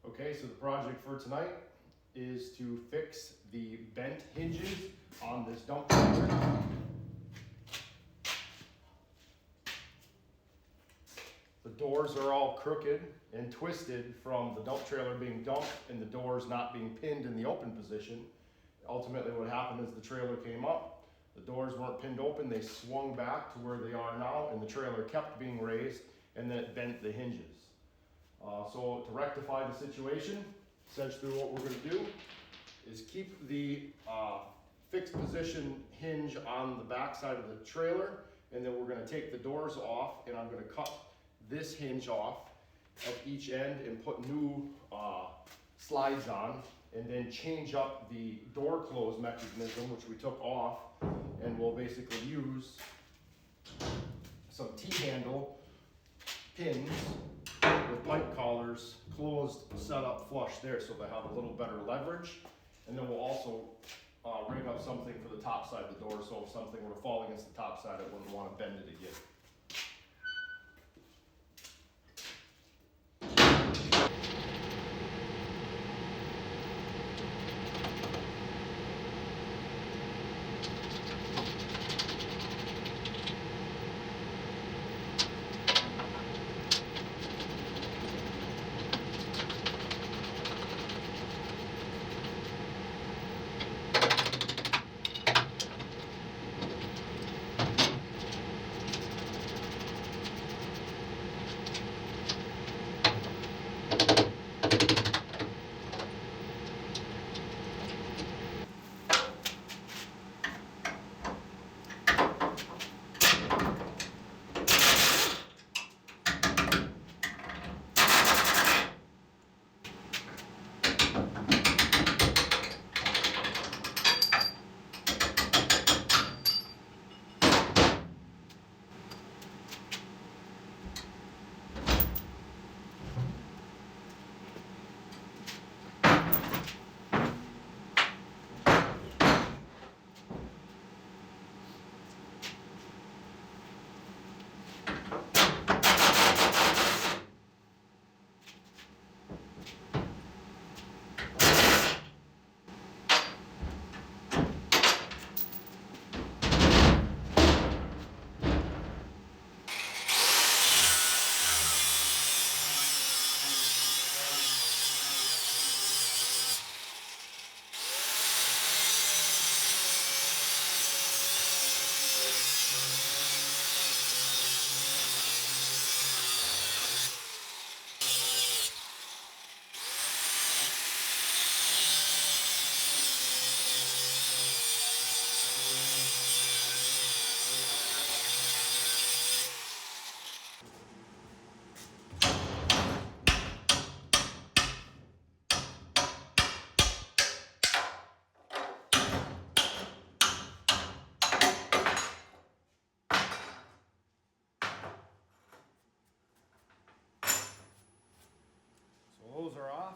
Okay, so the project for tonight is to fix the bent hinges on this dump trailer. The doors are all crooked and twisted from the dump trailer being dumped and the doors not being pinned in the open position. Ultimately what happened is the trailer came up, the doors weren't pinned open, they swung back to where they are now, and the trailer kept being raised, and then it bent the hinges. So to rectify the situation, essentially what we're going to do is keep the fixed position hinge on the back side of the trailer, and then we're going to take the doors off, and I'm going to cut this hinge off at each end and put new slides on, and then change up the door close mechanism, which we took off, and we'll basically use some T-handle pins with pipe collars closed, set up flush there so they have a little better leverage. And then we'll also rig up something for the top side of the door, so if something were to fall against the top side, it wouldn't want to bend it again. So those are off.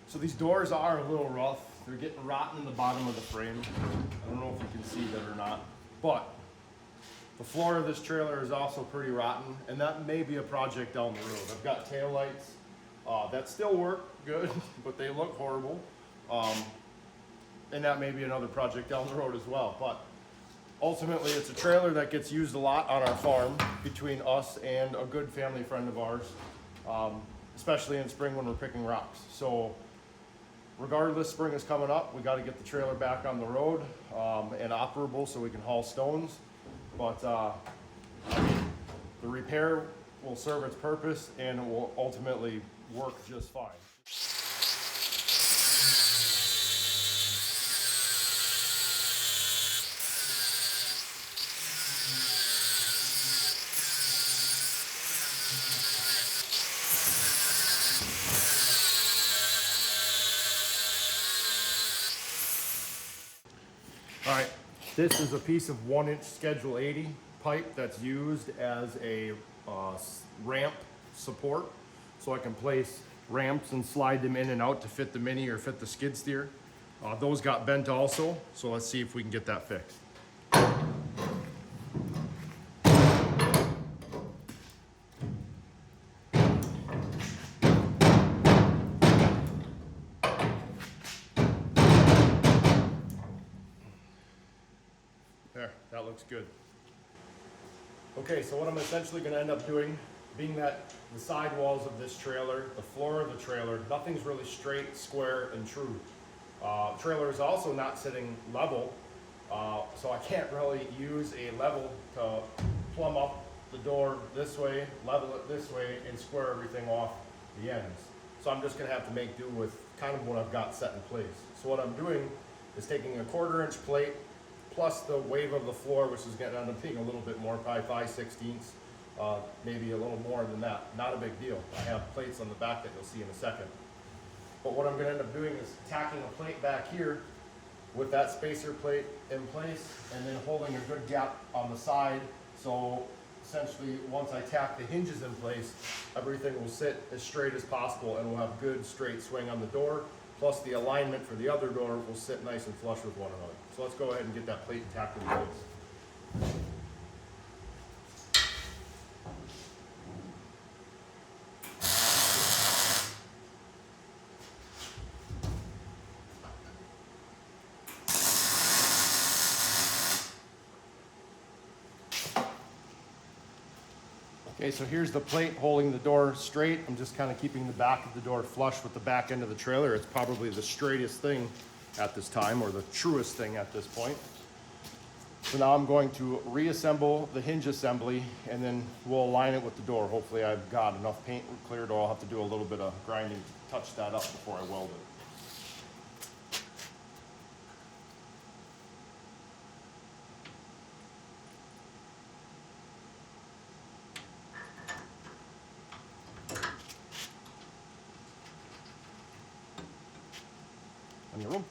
So these doors are a little rough. They're getting rotten in the bottom of the frame. I don't know if you can see that or not, but the floor of this trailer is also pretty rotten, and that may be a project down the road. I've got taillights that still work good, but they look horrible. And that may be another project down the road as well. But ultimately, it's a trailer that gets used a lot on our farm between us and a good family friend of ours, especially in spring when we're picking rocks. So regardless, spring is coming up. We got to get the trailer back on the road and operable so we can haul stones. But the repair will serve its purpose and it will ultimately work just fine. All right, this is a piece of 1-inch Schedule 80 pipe that's used as a ramp support. So I can place ramps and slide them in and out to fit the Mini or fit the skid steer. Those got bent also, so let's see if we can get that fixed. There, that looks good. Okay, so what I'm essentially going to end up doing, being that the side walls of this trailer, the floor of the trailer, nothing's really straight, square, and true. Trailer is also not sitting level, so I can't really use a level to plumb up the door this way, level it this way, and square everything off the ends. So I'm just going to have to make do with kind of what I've got set in place. So what I'm doing is taking a 1/4-inch plate, plus the wave of the floor, which is going to end up being a little bit more, probably 5/16, maybe a little more than that. Not a big deal. I have plates on the back that you'll see in a second. But what I'm going to end up doing is tacking a plate back here with that spacer plate in place and then holding a good gap on the side. So essentially, once I tack the hinges in place, everything will sit as straight as possible and we'll have good straight swing on the door. Plus the alignment for the other door will sit nice and flush with one another. So let's go ahead and get that plate tacked in place. Okay, so here's the plate holding the door straight. I'm just kind of keeping the back of the door flush with the back end of the trailer. It's probably the straightest thing at this time, or the truest thing at this point. So now I'm going to reassemble the hinge assembly and then we'll align it with the door. Hopefully I've got enough paint cleared, or I'll have to do a little bit of grinding to touch that up before I weld it. On your room.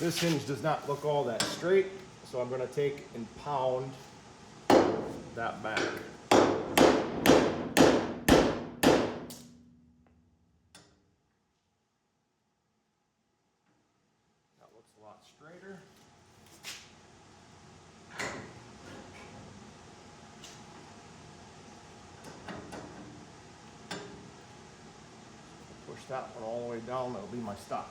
This hinge does not look all that straight, so I'm going to take and pound that back. That looks a lot straighter. Push that one all the way down, that'll be my stop.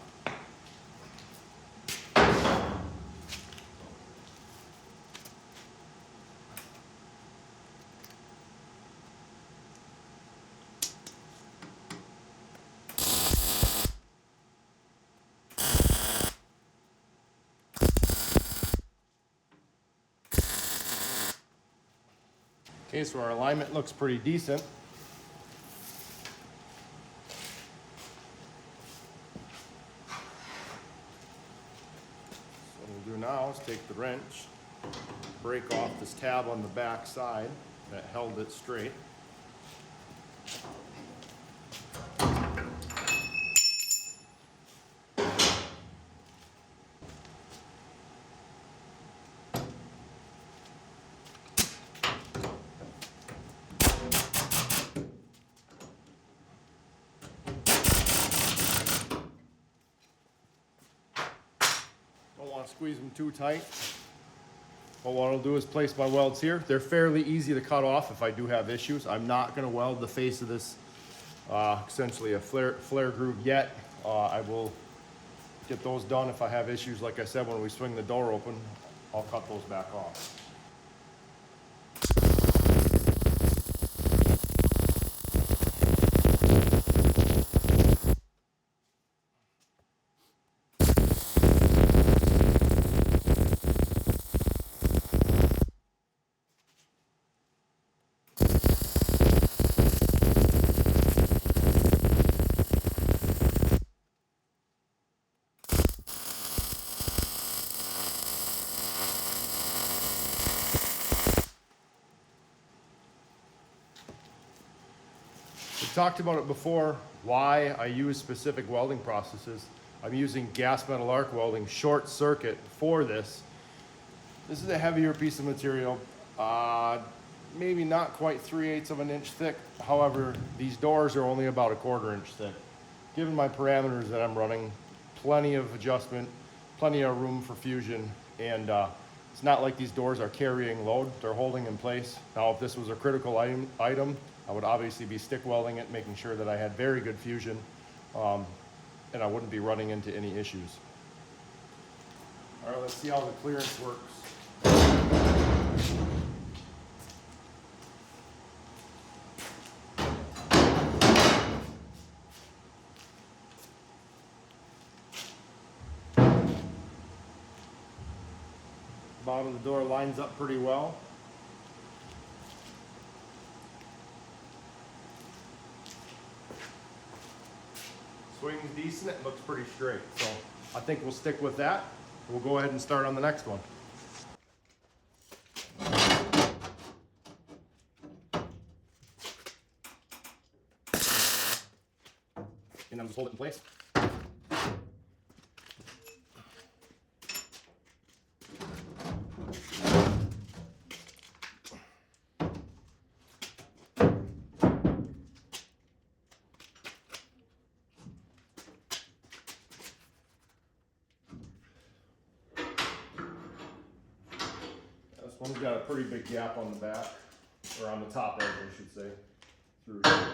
Okay, so our alignment looks pretty decent. So what we'll do now is take the the wrench, break off this tab on the back side that held it straight. Don't want to squeeze them too tight. But what I'll do is place my welds here. They're fairly easy to cut off if I do have issues. I'm not going to weld the face of this, essentially a flare groove yet. I will get those done if I have issues. Like I said, when we swing the door open, I'll cut those back off. We talked about it before, why I use specific welding processes. I'm using gas metal arc welding short circuit for this. This is a heavier piece of material, maybe not quite 3/8 of an inch thick. However, these doors are only about 1/4 inch thick. Given my parameters that I'm running, plenty of adjustment, plenty of room for fusion, and it's not like these doors are carrying load, they're holding in place. Now, if this was a critical item, I would obviously be stick welding it, making sure that I had very good fusion, and I wouldn't be running into any issues. All right, let's see how the clearance works. Bottom of the door lines up pretty well. Swing's decent, it looks pretty straight. So I think we'll stick with that. We'll go ahead and start on the next one. And I'm just hold it in place. This one's got a pretty big gap on the back, or on the top edge, I should say, through here.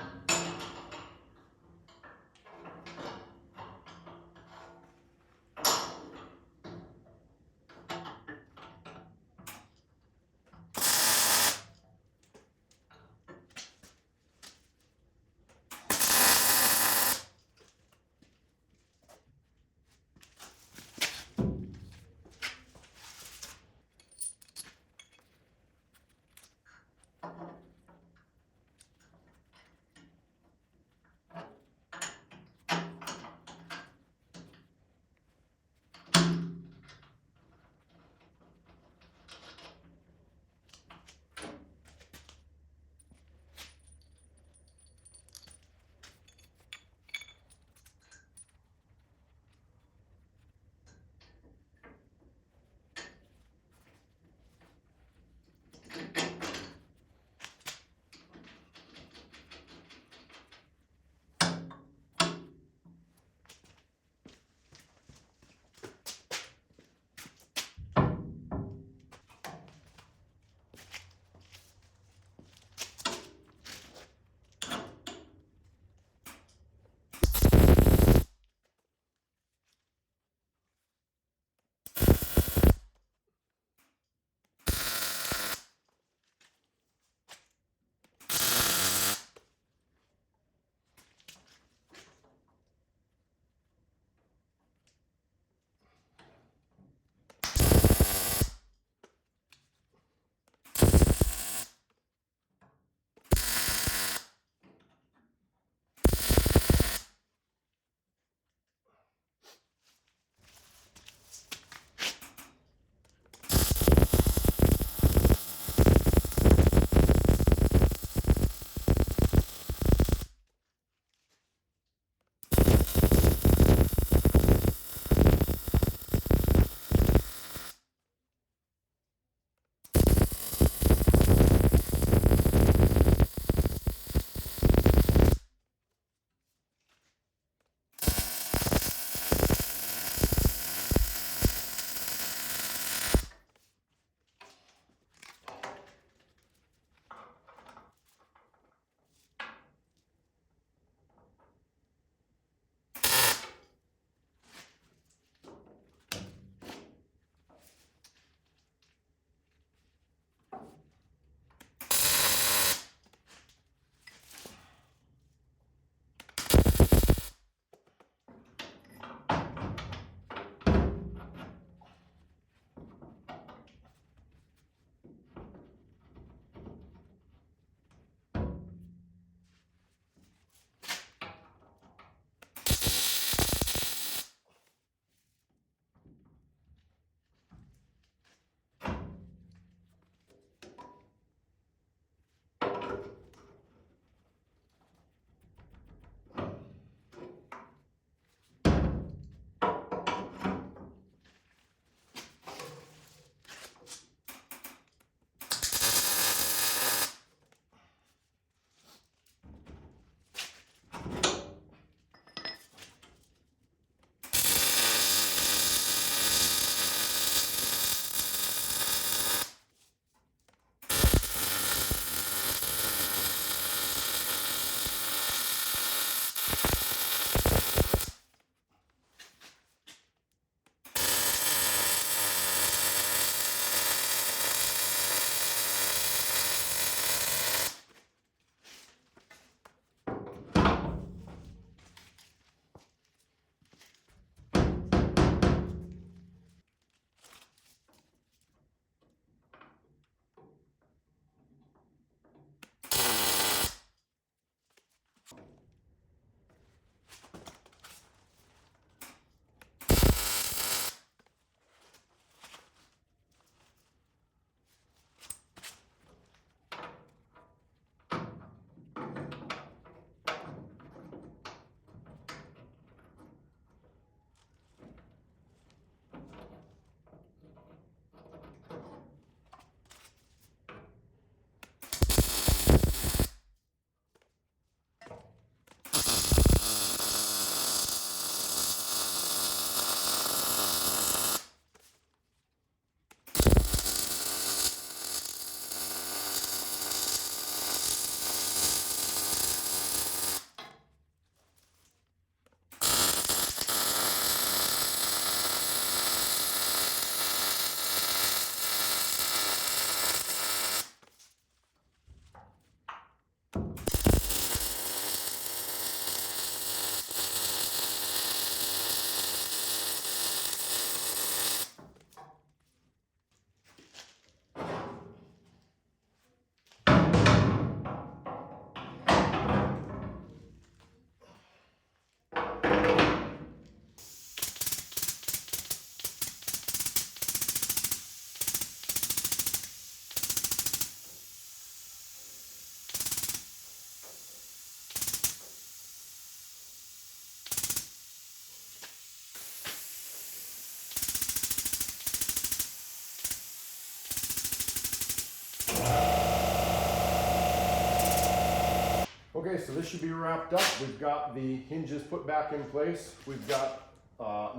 Okay, so this should be wrapped up. We've got the hinges put back in place. We've got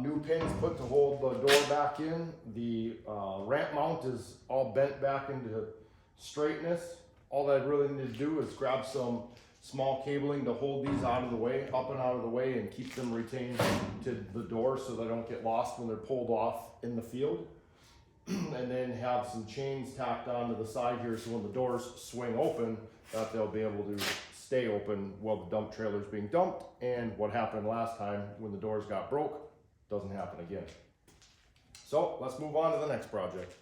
new pins put to hold the door back in. The ramp mount is all bent back into straightness. All that I really need to do is grab some small cabling to hold these out of the way, up and out of the way, and keep them retained to the door so they don't get lost when they're pulled off in the field. And then have some chains tacked onto the side here so when the doors swing open, that they'll be able to stay open while the dump trailer is being dumped. And what happened last time when the doors got broke doesn't happen again. So let's move on to the next project.